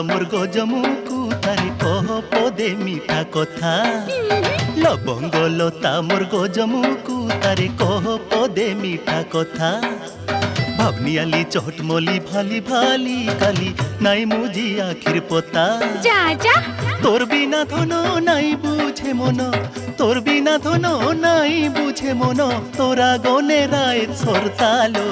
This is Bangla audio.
মোর গজমুকু তারে কহ পদে মিঠা কথা। লবঙ্গ লতা মোর গজমুকু তারে কহ পদে মিঠা কথা। ভাবনিয়ালি চটমলি ভালি ভালি কালি নাই মুজি আখির পতা। যা যা তোর বিনা ধন নাই বুঝে মন, তোর বিনা ধন নাই বুঝে মন, তোরা গনে রায় সরতালো।